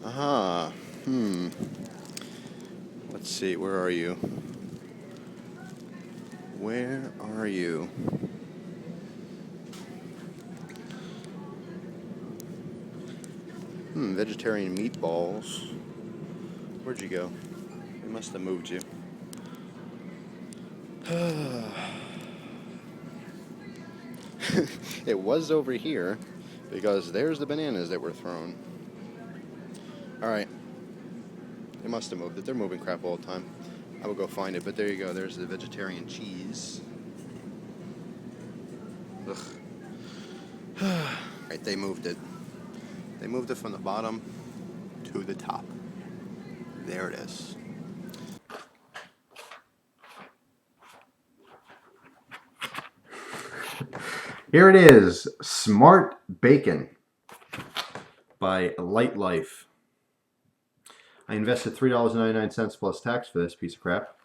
Aha. Let's see. Where are you? Where are you? Vegetarian meatballs. Where'd you go? They must have moved you. It was over here because there's the bananas that were thrown. Alright. They must have moved it. They're moving crap all the time. I will go find it, but there you go. There's the vegetarian cheese. Ugh. Alright, they moved it. They moved it from the bottom to the top. There it is. Here it is, Smart Bacon by Light Life. I invested $3.99 plus tax for this piece of crap.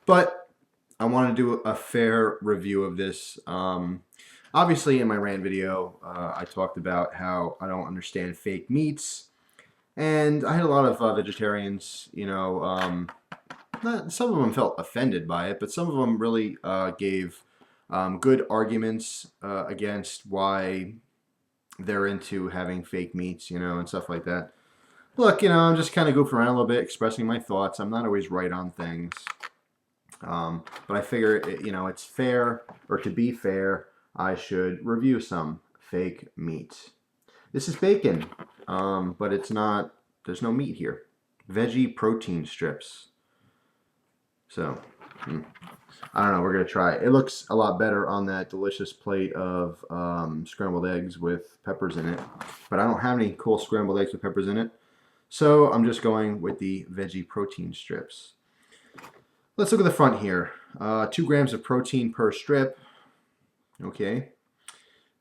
But I want to do a fair review of this. Obviously, in my rant video, I talked about how I don't understand fake meats. And I had a lot of vegetarians, some of them felt offended by it, but some of them really gave good arguments against why they're into having fake meats, and stuff like that. Look, I'm just kind of goofing around a little bit, expressing my thoughts. I'm not always right on things. But I figure, it's fair, or to be fair, I should review some fake meat. This is bacon, but it's not, there's no meat here. Veggie protein strips. So, I don't know, we're going to try it. It looks a lot better on that delicious plate of scrambled eggs with peppers in it. But I don't have any cool scrambled eggs with peppers in it. So I'm just going with the veggie protein strips. Let's look at the front here. 2 grams of protein per strip. Okay.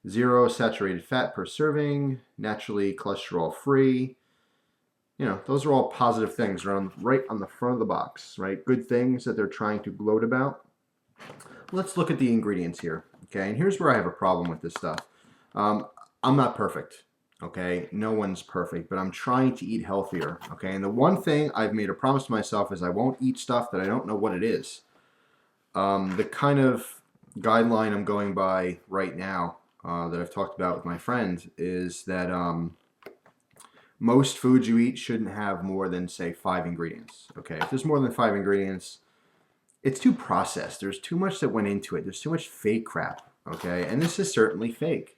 0 saturated fat per serving. Naturally cholesterol free. Those are all positive things right on the front of the box, right? Good things that they're trying to gloat about. Let's look at the ingredients here, okay? And here's where I have a problem with this stuff. I'm not perfect, okay? No one's perfect, but I'm trying to eat healthier, okay? And the one thing I've made a promise to myself is I won't eat stuff that I don't know what it is. The kind of guideline I'm going by right now that I've talked about with my friend is that most foods you eat shouldn't have more than, say, 5 ingredients, okay? If there's more than 5 ingredients, it's too processed. There's too much that went into it. There's too much fake crap, okay? And this is certainly fake.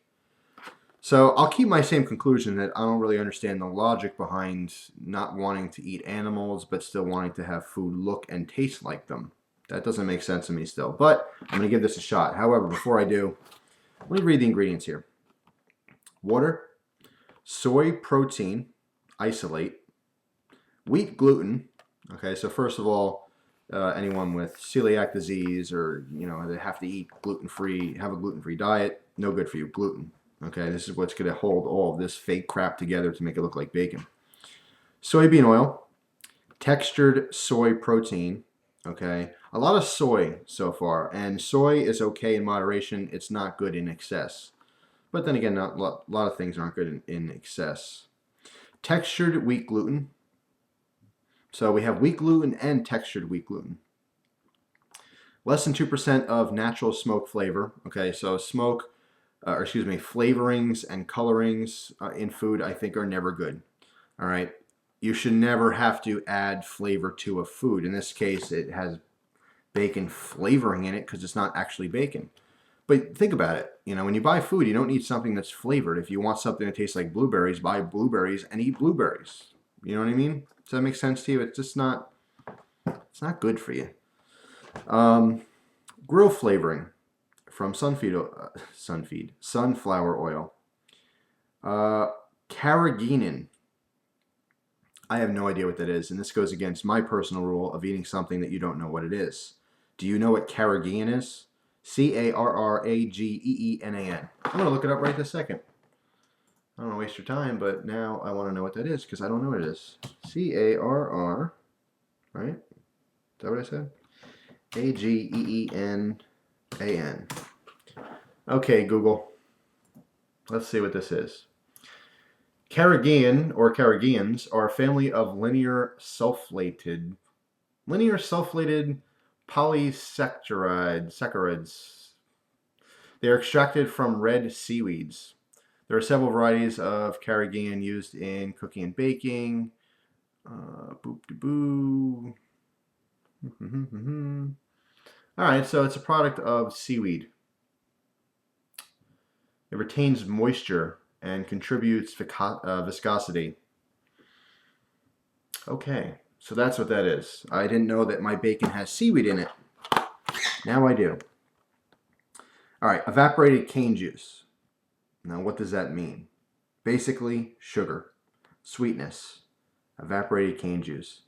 So I'll keep my same conclusion that I don't really understand the logic behind not wanting to eat animals but still wanting to have food look and taste like them. That doesn't make sense to me still, but I'm going to give this a shot. However, before I do, let me read the ingredients here. Water, soy protein, isolate, wheat gluten. Okay, so first of all, anyone with celiac disease or, they have to eat gluten-free, have a gluten-free diet, no good for you, gluten. Okay, this is what's going to hold all of this fake crap together to make it look like bacon. Soybean oil, textured soy protein, okay, a lot of soy so far, and soy is okay in moderation, it's not good in excess. But then again, a lot of things aren't good in excess. Textured wheat gluten. So we have wheat gluten and textured wheat gluten. Less than 2% of natural smoke flavor. Okay, so flavorings and colorings in food I think are never good. All right, you should never have to add flavor to a food. In this case, it has bacon flavoring in it because it's not actually bacon. But think about it. When you buy food, you don't need something that's flavored. If you want something that tastes like blueberries, buy blueberries and eat blueberries. You know what I mean? Does that make sense to you? It's just not, it's not good for you. Grill flavoring from sunflower oil. Carrageenan. I have no idea what that is, and this goes against my personal rule of eating something that you don't know what it is. Do you know what carrageenan is? Carrageenan. I'm going to look it up right this second. I don't want to waste your time, but now I want to know what that is because I don't know what it is. C-A-R-R, right? Is that what I said? A-G-E-E-N-A-N. Okay, Google. Let's see what this is. Carrageenan or Carrageenans are a family of linear sulfated polysaccharides. They are extracted from red seaweeds. There are several varieties of carrageenan used in cooking and baking. Boop de boo. All right, so it's a product of seaweed. It retains moisture and contributes viscosity. Okay, so that's what that is. I didn't know that my bacon has seaweed in it. Now I do. All right, evaporated cane juice. Now, what does that mean? Basically, sugar, sweetness, evaporated cane juice.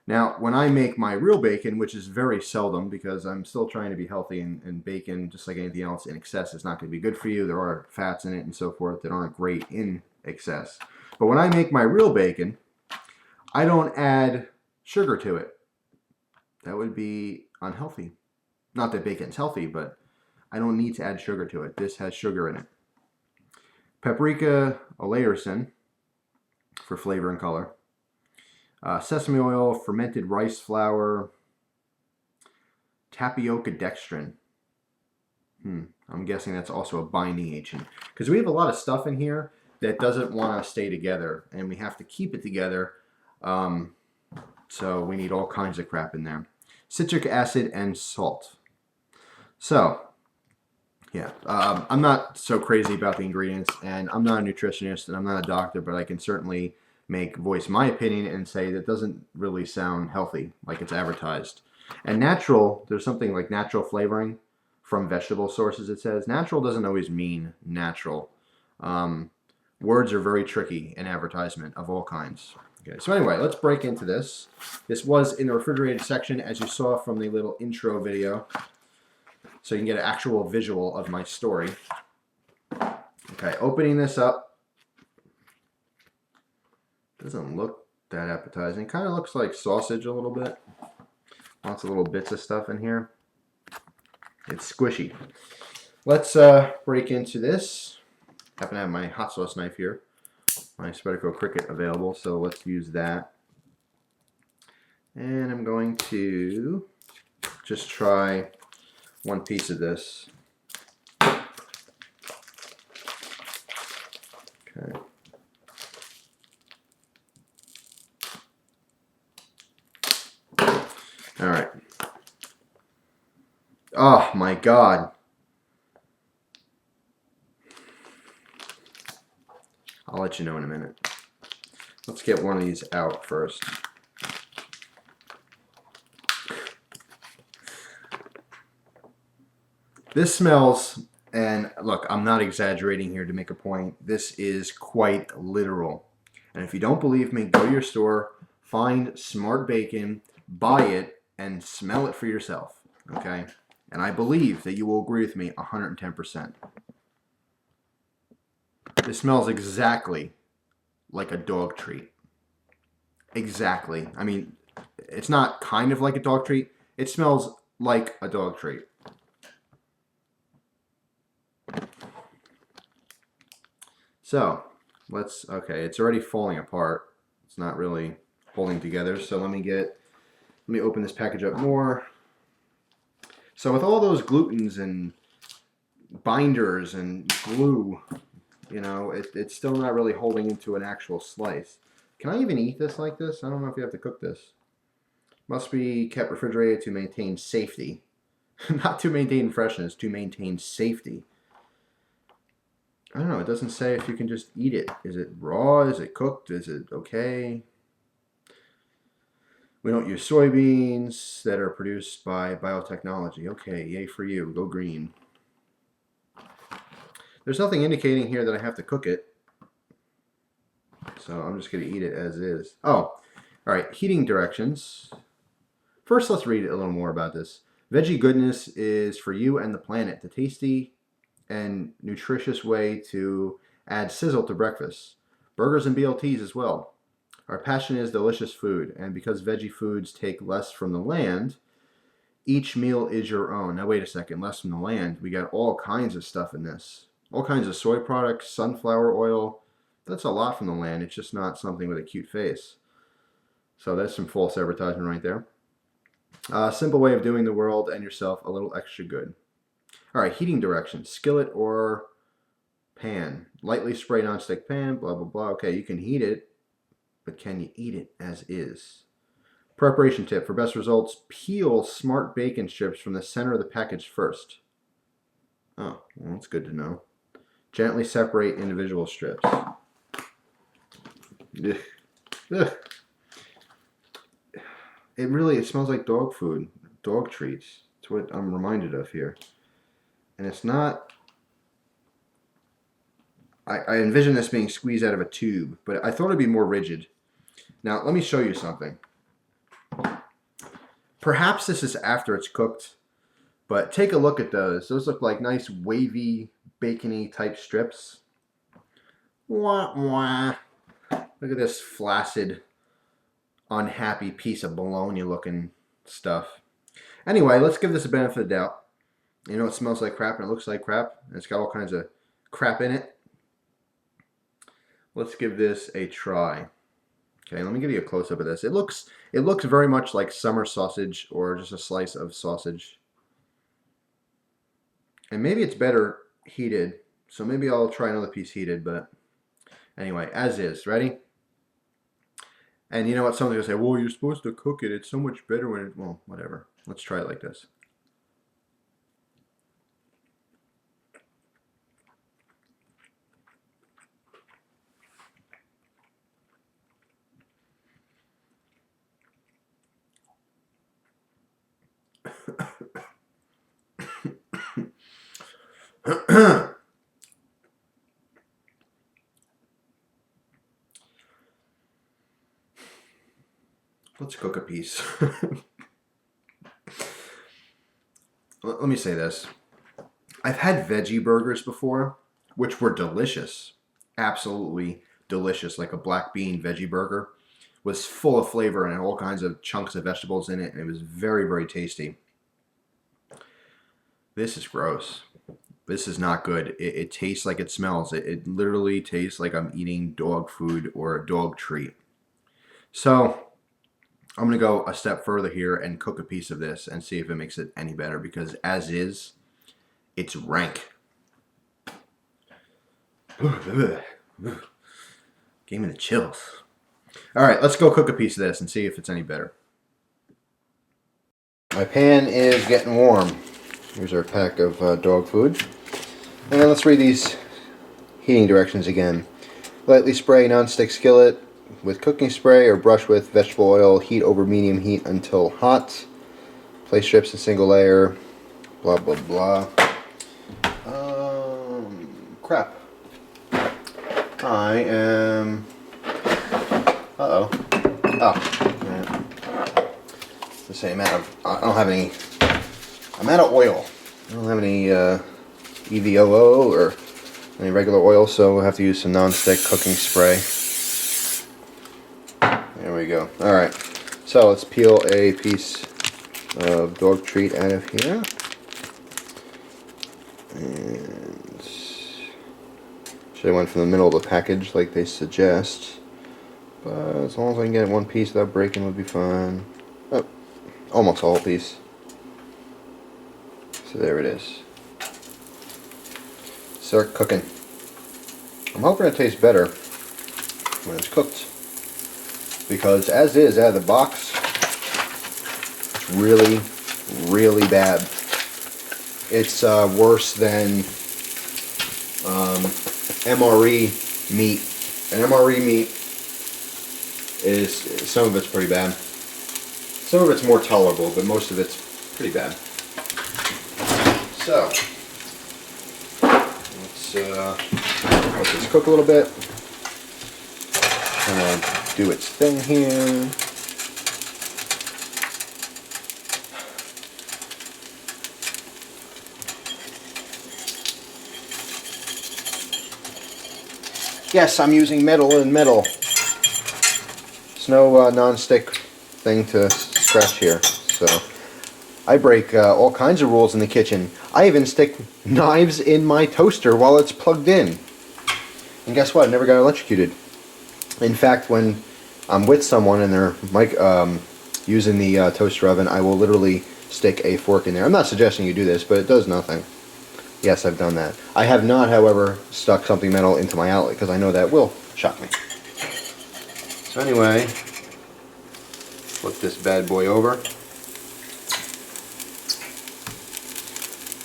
Now, when I make my real bacon, which is very seldom because I'm still trying to be healthy, and bacon, just like anything else, in excess is not going to be good for you. There are fats in it and so forth that aren't great in excess. But when I make my real bacon, I don't add sugar to it. That would be unhealthy. Not that bacon's healthy, but I don't need to add sugar to it. This has sugar in it. Paprika oleiacin for flavor and color. Sesame oil, fermented rice flour, tapioca dextrin. I'm guessing that's also a binding agent. Because we have a lot of stuff in here that doesn't want to stay together, and we have to keep it together. So we need all kinds of crap in there. Citric acid and salt. So, yeah, I'm not so crazy about the ingredients, and I'm not a nutritionist, and I'm not a doctor, but I can certainly voice my opinion and say that doesn't really sound healthy like it's advertised. And natural, there's something like natural flavoring from vegetable sources. It says natural doesn't always mean natural. Words are very tricky in advertisement of all kinds. Okay, so anyway, let's break into this. This was in the refrigerated section, as you saw from the little intro video, so you can get an actual visual of my story. Okay, opening this up. Doesn't look that appetizing. Kind of looks like sausage a little bit. Lots of little bits of stuff in here. It's squishy. Let's break into this. I happen to have my hot sauce knife here. My Spedico Cricket available, so let's use that. And I'm going to just try one piece of this. Okay. All right. Oh my God. I'll let you know in a minute. Let's get one of these out first. This smells, and look, I'm not exaggerating here to make a point. This is quite literal. And if you don't believe me, go to your store, find Smart Bacon, buy it, and smell it for yourself. Okay? And I believe that you will agree with me 110%. This smells exactly like a dog treat. Exactly. I mean, it's not kind of like a dog treat. It smells like a dog treat. So, okay, it's already falling apart. It's not really holding together. So let me open this package up more. So with all those glutens and binders and glue, you know, it's still not really holding into an actual slice. Can I even eat this like this? I don't know if you have to cook this. Must be kept refrigerated to maintain safety. Not to maintain freshness, to maintain safety. I don't know, it doesn't say if you can just eat it. Is it raw? Is it cooked? Is it okay? We don't use soybeans that are produced by biotechnology. Okay, yay for you. Go green. There's nothing indicating here that I have to cook it. So I'm just going to eat it as is. Oh, all right. Heating directions. First, let's read a little more about this. Veggie goodness is for you and the planet. The tasty and nutritious way to add sizzle to breakfast. Burgers and BLTs as well. Our passion is delicious food, and because veggie foods take less from the land, each meal is your own. Now wait a second, less from the land. We got all kinds of stuff in this. All kinds of soy products, sunflower oil, That's a lot from the land. It's just not something with a cute face. So that's some false advertisement right there. Simple way of doing the world and yourself a little extra good. All right, heating directions. Skillet or pan. Lightly spray nonstick pan, blah, blah, blah. Okay, you can heat it, but can you eat it as is? Preparation tip. For best results, peel smart bacon strips from the center of the package first. Oh, well, that's good to know. Gently separate individual strips. Ugh. Ugh. It smells like dog food, dog treats. That's what I'm reminded of here. And it's not, I envision this being squeezed out of a tube, but I thought it'd be more rigid. Now, let me show you something. Perhaps this is after it's cooked, but take a look at those. Those look like nice wavy, bacony type strips. Wah, wah. Look at this flaccid, unhappy piece of bologna looking stuff. Anyway, let's give this a benefit of the doubt. You know, it smells like crap and it looks like crap, and it's got all kinds of crap in it. Let's give this a try. Okay, let me give you a close-up of this. It looks very much like summer sausage or just a slice of sausage. And maybe it's better heated, so maybe I'll try another piece heated, but anyway, as is. Ready? And you know what? Somebody's going to say, well, you're supposed to cook it. It's so much better when it... Well, whatever. Let's try it like this. Let's cook a piece. Let me say this. I've had veggie burgers before, which were delicious. Absolutely delicious, like a black bean veggie burger. Was full of flavor and had all kinds of chunks of vegetables in it, and it was very, very tasty. This is gross. This is not good. It tastes like it smells. It literally tastes like I'm eating dog food or a dog treat. So I'm going to go a step further here and cook a piece of this and see if it makes it any better, because as is, it's rank. Gave me the chills. All right, let's go cook a piece of this and see if it's any better. My pan is getting warm. Here's our pack of dog food. And let's read these heating directions again. Lightly spray non-stick skillet with cooking spray or brush with vegetable oil. Heat over medium heat until hot. Place strips in single layer. Blah, blah, blah. Crap. I am... Uh-oh. Oh. Yeah. The same amount of... I don't have any... I'm out of oil. I don't have any EVOO or any regular oil, so we'll have to use some non-stick cooking spray. There we go. Alright, so let's peel a piece of dog treat out of here. And should have went from the middle of the package like they suggest. But as long as I can get one piece without breaking, would be fine. Oh, almost a whole piece. So there it is. Start cooking. I'm hoping it tastes better when it's cooked, because as is out of the box, it's really, really bad. It's worse than MRE meat. And MRE meat is, some of it's pretty bad. Some of it's more tolerable, but most of it's pretty bad. So, let's let this cook a little bit. Kind of do its thing here. Yes, I'm using metal and metal. There's no non-stick thing to scratch here, so I break all kinds of rules in the kitchen. I even stick knives in my toaster while it's plugged in And guess what? I never got electrocuted. In fact, when I'm with someone and they're using the toaster oven, I will literally stick a fork in there. I'm not suggesting you do this, but it does nothing. Yes, I've done that. I have not, however, stuck something metal into my outlet because I know that will shock me. So anyway, flip this bad boy over.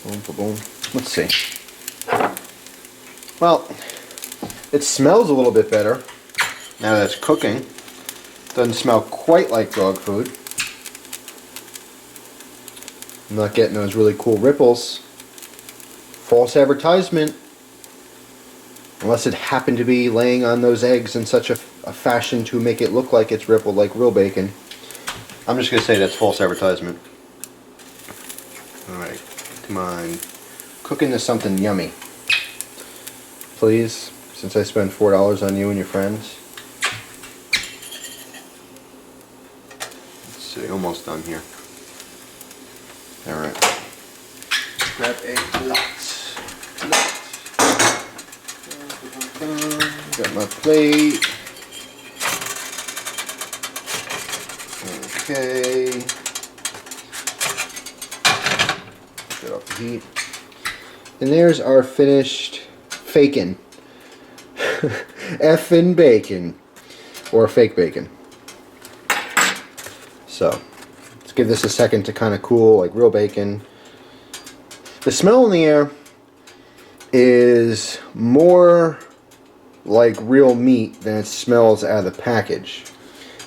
Boom, boom, boom. Let's see. Well, it smells a little bit better now that it's cooking. Doesn't smell quite like dog food. I'm not getting those really cool ripples. False advertisement. Unless it happened to be laying on those eggs in such a fashion to make it look like it's rippled like real bacon. I'm just going to say that's false advertisement. Alright, come on. Cook into something yummy. Please, since I spent $4 on you and your friends. Let's see, almost done here. Alright. Grab a plate. Got my plate. Okay. Get off the heat. And there's our finished fakin'. Effin' bacon. Or fake bacon. So, let's give this a second to kind of cool, like real bacon. The smell in the air is more like real meat than it smells out of the package.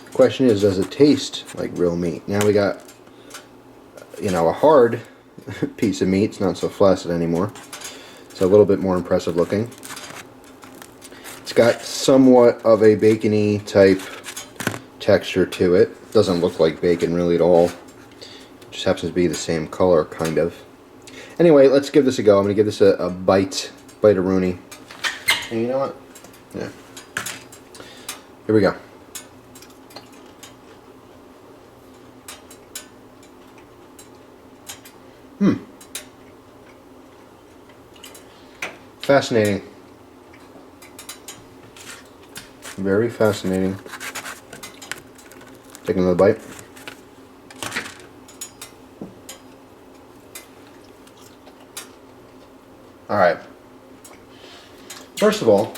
The question is, does it taste like real meat? Now we got, you know, a hard piece of meat. It's not so flaccid anymore. It's a little bit more impressive looking. It's got somewhat of a bacony type texture to it. Doesn't look like bacon really at all. It just happens to be the same color, kind of. Anyway, let's give this a go. I'm going to give this a bite-a-rooney. And you know what? Yeah. Here we go. Fascinating. Very fascinating. Take another bite. Alright. First of all,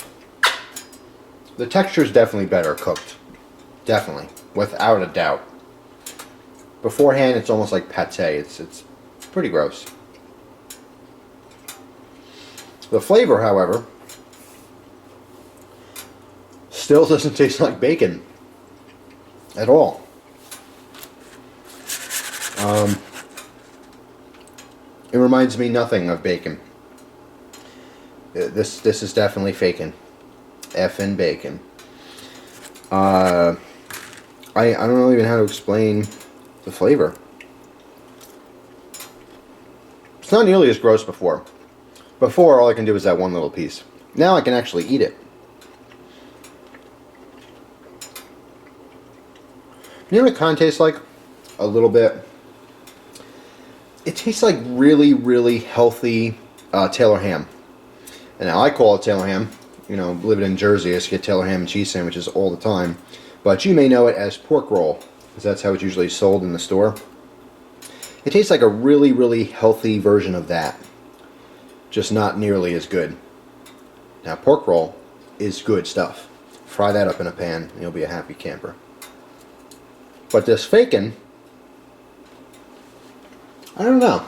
the texture is definitely better cooked. Definitely. Without a doubt. Beforehand, it's almost like pate. It's pretty gross. The flavor, however, still doesn't taste like bacon at all. It reminds me nothing of bacon. This is definitely fakin'. Effin' bacon. I don't know even how to explain the flavor. It's not nearly as gross before. Before, all I can do is that one little piece. Now I can actually eat it. You know what it kind of tastes like? A little bit. It tastes like really, really healthy Taylor ham. And now I call it Taylor ham. You know, living in Jersey, I used to get Taylor ham and cheese sandwiches all the time. But you may know it as pork roll, because that's how it's usually sold in the store. It tastes like a really, really healthy version of that. Just not nearly as good. Now, pork roll is good stuff. Fry that up in a pan, and you'll be a happy camper. But this fakin', I don't know.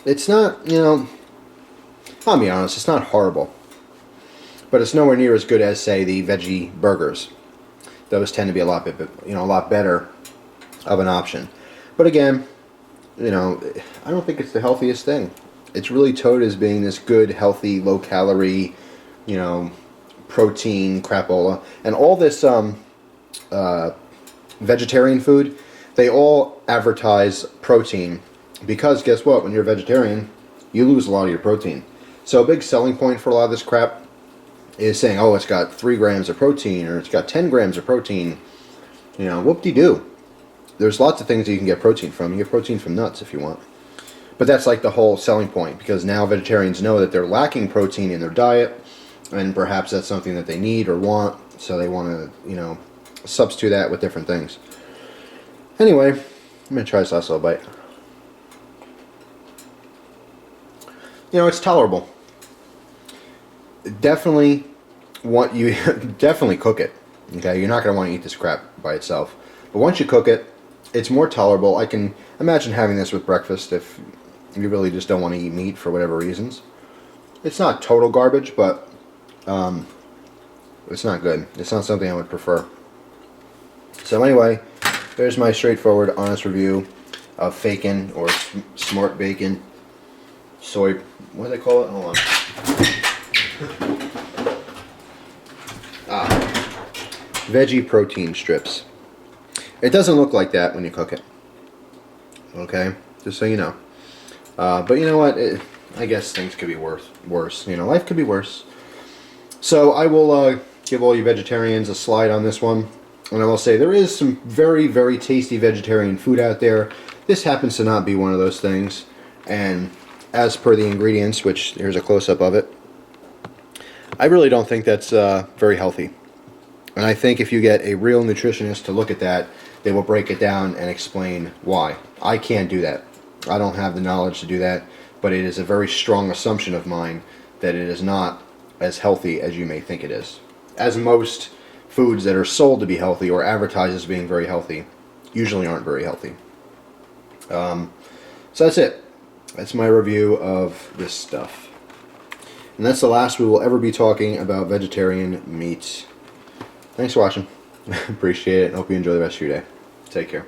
It's not, you know, I'll be honest, it's not horrible. But it's nowhere near as good as, say, the veggie burgers. Those tend to be a lot better of an option. But again, you know, I don't think it's the healthiest thing. It's really touted as being this good, healthy, low-calorie, you know, protein crapola. And all this vegetarian food, they all advertise protein because guess what? When you're a vegetarian, you lose a lot of your protein. So a big selling point for a lot of this crap is saying, oh, it's got 3 grams of protein or it's got 10 grams of protein. You know, whoop-de-doo. There's lots of things that you can get protein from. You get protein from nuts if you want. But that's like the whole selling point because now vegetarians know that they're lacking protein in their diet and perhaps that's something that they need or want, so they want to, you know, substitute that with different things. Anyway, I'm going to try this last little bite. You know, it's tolerable. Definitely definitely cook it. Okay, you're not going to want to eat this crap by itself. But once you cook it, it's more tolerable. I can imagine having this with breakfast if you really just don't want to eat meat for whatever reasons. It's not total garbage, but it's not good. It's not something I would prefer. So anyway, there's my straightforward, honest review of Fakin' or Smart Bacon soy. What do they call it? Hold on. Veggie protein strips. It doesn't look like that when you cook it. Okay, just so you know. But you know what? I guess things could be worse. You know, life could be worse. So I will give all you vegetarians a slide on this one. And I will say there is some very, very tasty vegetarian food out there. This happens to not be one of those things. And as per the ingredients, which here's a close-up of it, I really don't think that's very healthy. And I think if you get a real nutritionist to look at that, they will break it down and explain why. I can't do that. I don't have the knowledge to do that, but it is a very strong assumption of mine that it is not as healthy as you may think it is. As most foods that are sold to be healthy or advertised as being very healthy usually aren't very healthy. So that's it. That's my review of this stuff. And that's the last we will ever be talking about vegetarian meat. Thanks for watching. Appreciate it. Hope you enjoy the rest of your day. Take care.